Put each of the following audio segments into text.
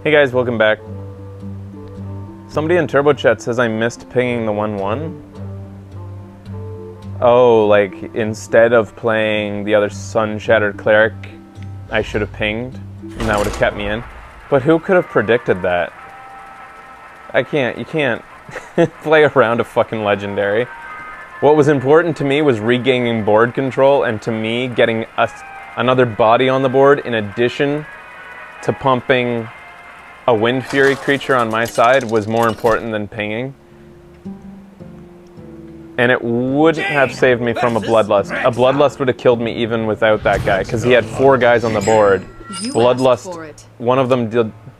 Hey guys, welcome back. Somebody in Turbo Chat says I missed pinging the 1-1. Oh, like instead of playing the other Sun Shattered Cleric, I should have pinged, and that would have kept me in. But who could have predicted that? You can't play around a fucking legendary. What was important to me was regaining board control, and to me, getting another body on the board in addition to pumping a Wind Fury creature on my side was more important than pinging. And it wouldn't have saved me from a Bloodlust. A Bloodlust would have killed me even without that guy, because he had 4 guys on the board. Bloodlust, one of them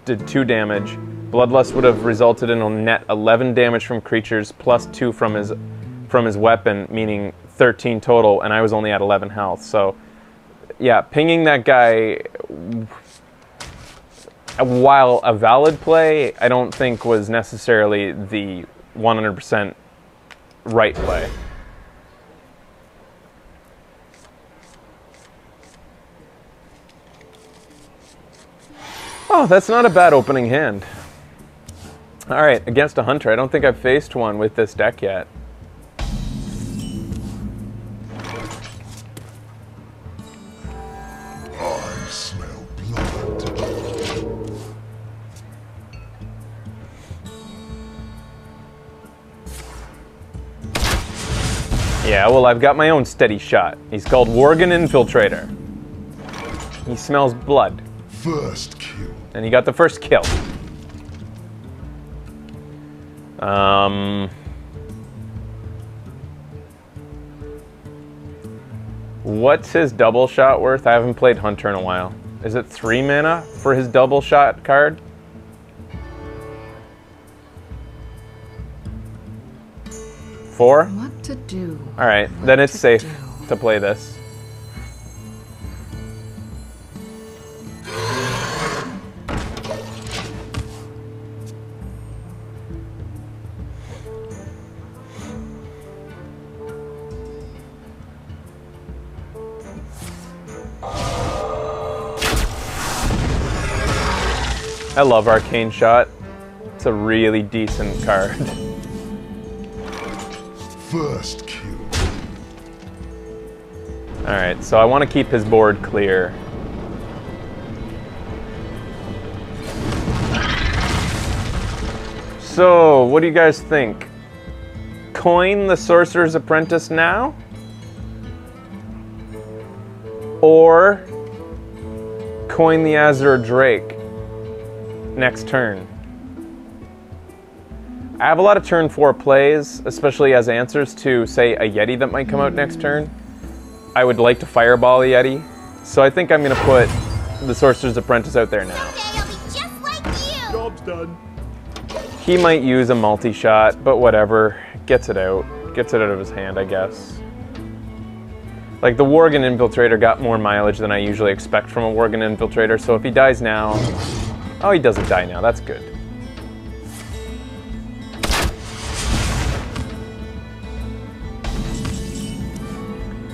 did 2 damage. Bloodlust would have resulted in a net 11 damage from creatures, plus 2 from his weapon, meaning 13 total, and I was only at 11 health. So, yeah, pinging that guy, while a valid play, I don't think was necessarily the 100% right play. Oh, that's not a bad opening hand. Alright, against a Hunter. I don't think I've faced one with this deck yet. I smell blood. Yeah, well, I've got my own steady shot. He's called Worgen Infiltrator. He smells blood. First kill. And he got the first kill. What's his double shot worth? I haven't played Hunter in a while. Is it 3 mana for his double shot card? Four? What to do? All right, then it's safe to play this. I love Arcane Shot. It's a really decent card. First kill. Alright, so I want to keep his board clear. So, what do you guys think? Coin the Sorcerer's Apprentice now? Or coin the Azure Drake next turn? I have a lot of turn 4 plays, especially as answers to, say, a Yeti that might come out next turn. I would like to Fireball a Yeti, so I think I'm going to put the Sorcerer's Apprentice out there now. I'll be just like you. Job's done. He might use a multi-shot, but whatever. Gets it out. Gets it out of his hand, I guess. Like, the Worgen Infiltrator got more mileage than I usually expect from a Worgen Infiltrator, so if he dies now... Oh, he doesn't die now. That's good.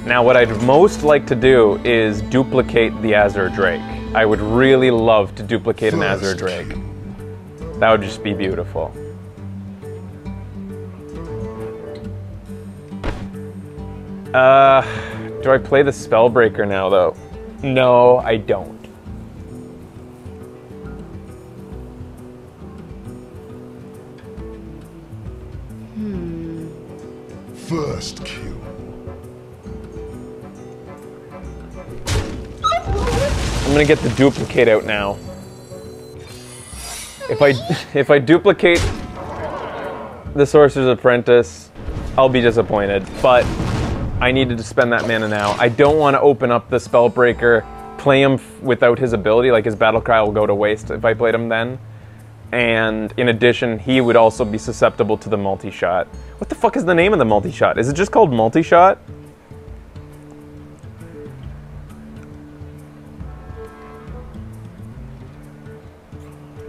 Now, what I'd most like to do is duplicate the Azure Drake. I would really love to duplicate an Azure Drake. That would just be beautiful. Do I play the Spellbreaker now, though? No, I don't. First kill. I'm gonna get the duplicate out now. If I duplicate the Sorcerer's Apprentice, I'll be disappointed. But I needed to spend that mana now. I don't want to open up the Spellbreaker, play him without his ability, like his Battlecry will go to waste if I played him then. And in addition, he would also be susceptible to the multi-shot. What the fuck is the name of the multi-shot? Is it just called multi-shot?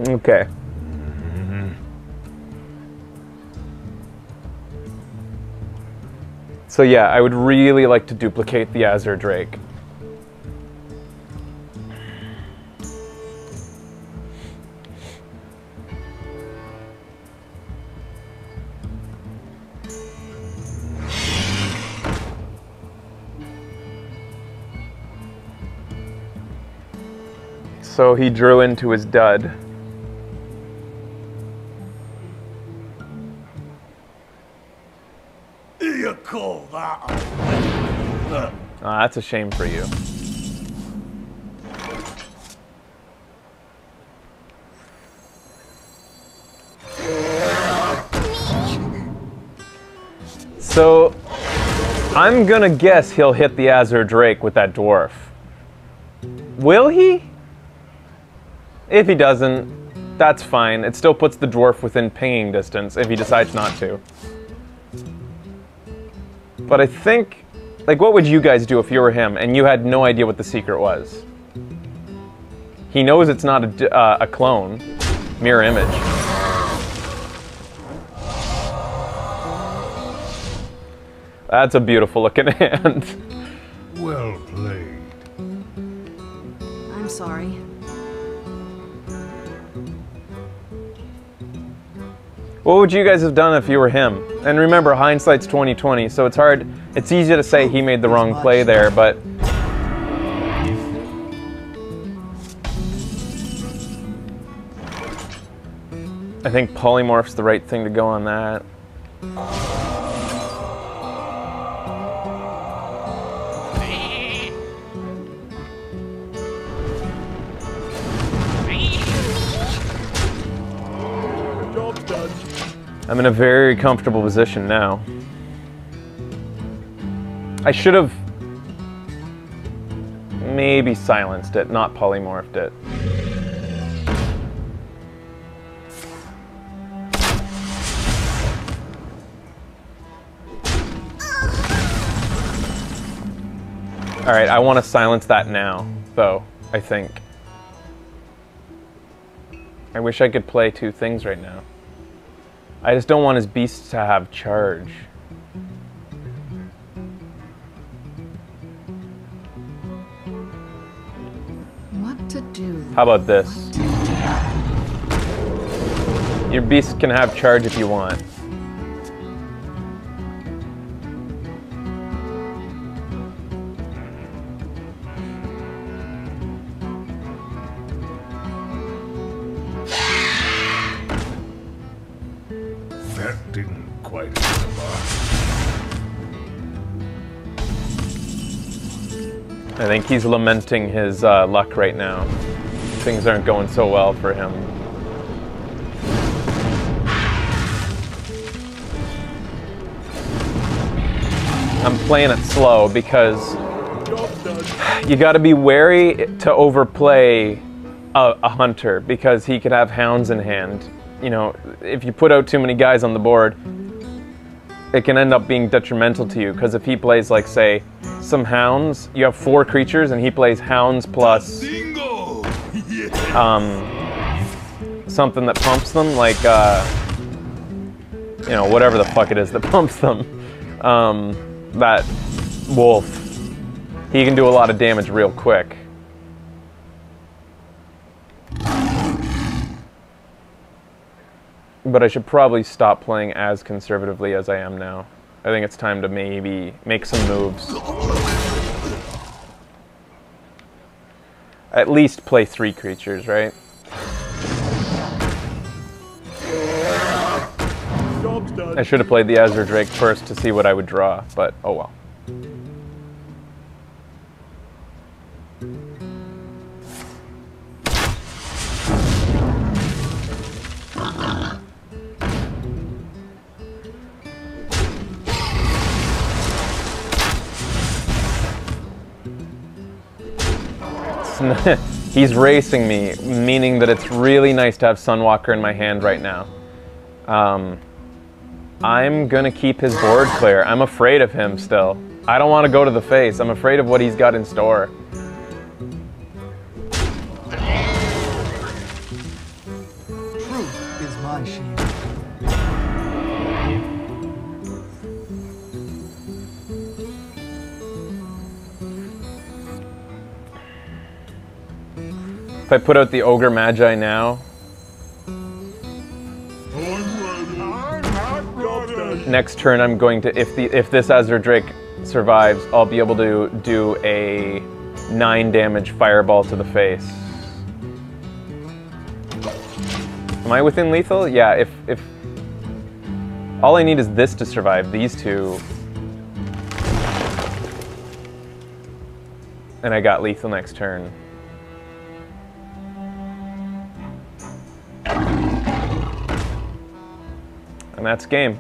Okay. So yeah, I would really like to duplicate the Azure Drake. 'Cause So he drew into his dud. You call that That's a shame for you. So, I'm gonna guess he'll hit the Azure Drake with that dwarf. Will he? If he doesn't, that's fine. It still puts the dwarf within pinging distance if he decides not to. But I think, like, what would you guys do if you were him and you had no idea what the secret was? He knows it's not a clone, mirror image. That's a beautiful looking hand. Well played. I'm sorry. What would you guys have done if you were him? And remember, hindsight's 20/20, so it's hard. It's easy to say he made the wrong play there, but I think polymorph's the right thing to go on that. I'm in a very comfortable position now. I should have maybe silenced it, not polymorphed it. Alright, I want to silence that now, though, I think. I wish I could play two things right now. I just don't want his beast to have charge. What to do? How about this? Your beast can have charge if you want. That didn't quite hit the mark. I think he's lamenting his luck right now. Things aren't going so well for him. I'm playing it slow because you got to be wary to overplay a hunter because he could have hounds in hand. You know, if you put out too many guys on the board, it can end up being detrimental to you, because if he plays, like, say, some hounds, you have 4 creatures, and he plays hounds plus something that pumps them, like, you know, whatever the fuck it is that pumps them. That wolf, he can do a lot of damage real quick. But I should probably stop playing as conservatively as I am now. I think it's time to maybe make some moves. At least play 3 creatures, right? I should have played the Azure Drake first to see what I would draw, but oh well. He's racing me, meaning that it's really nice to have Sunwalker in my hand right now. I'm gonna keep his board clear. I'm afraid of him still. I don't want to go to the face. I'm afraid of what he's got in store. Truth is my shield. If I put out the Ogre Magi now, next turn I'm going to, if this Azure Drake survives, I'll be able to do a 9 damage fireball to the face. Am I within lethal? Yeah, if all I need is this to survive, these two, and I got lethal next turn. And that's game.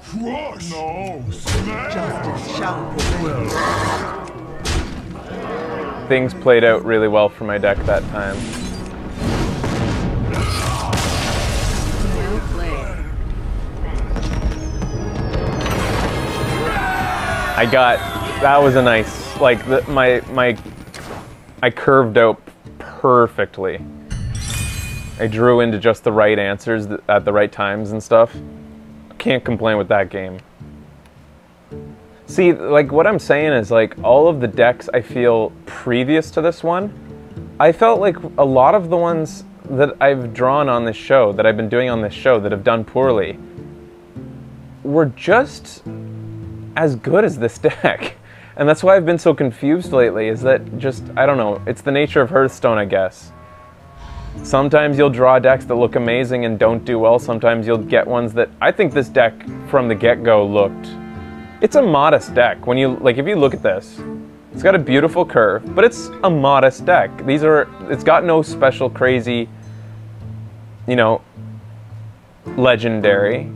Crush! No! Smash! Justice shall prevail. Things played out really well for my deck that time. Well played. That was a nice, like, I curved out perfectly. I drew into just the right answers at the right times and stuff. Can't complain with that game. See, like, what I'm saying is, like, all of the decks I feel previous to this one, I felt like a lot of the ones that I've drawn on this show, that I've been doing on this show, that have done poorly, were just as good as this deck. And that's why I've been so confused lately, is that just, I don't know, it's the nature of Hearthstone, I guess. Sometimes you'll draw decks that look amazing and don't do well. Sometimes you'll get ones that, I think this deck from the get-go looked, it's a modest deck. When you, like, if you look at this, it's got a beautiful curve, but it's a modest deck. It's got no special crazy, you know, legendary.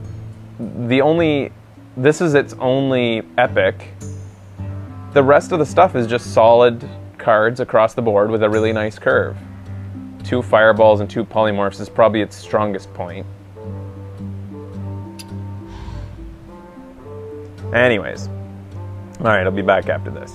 This is its only epic. The rest of the stuff is just solid cards across the board with a really nice curve. 2 fireballs and 2 polymorphs is probably its strongest point. Anyways. Alright, I'll be back after this.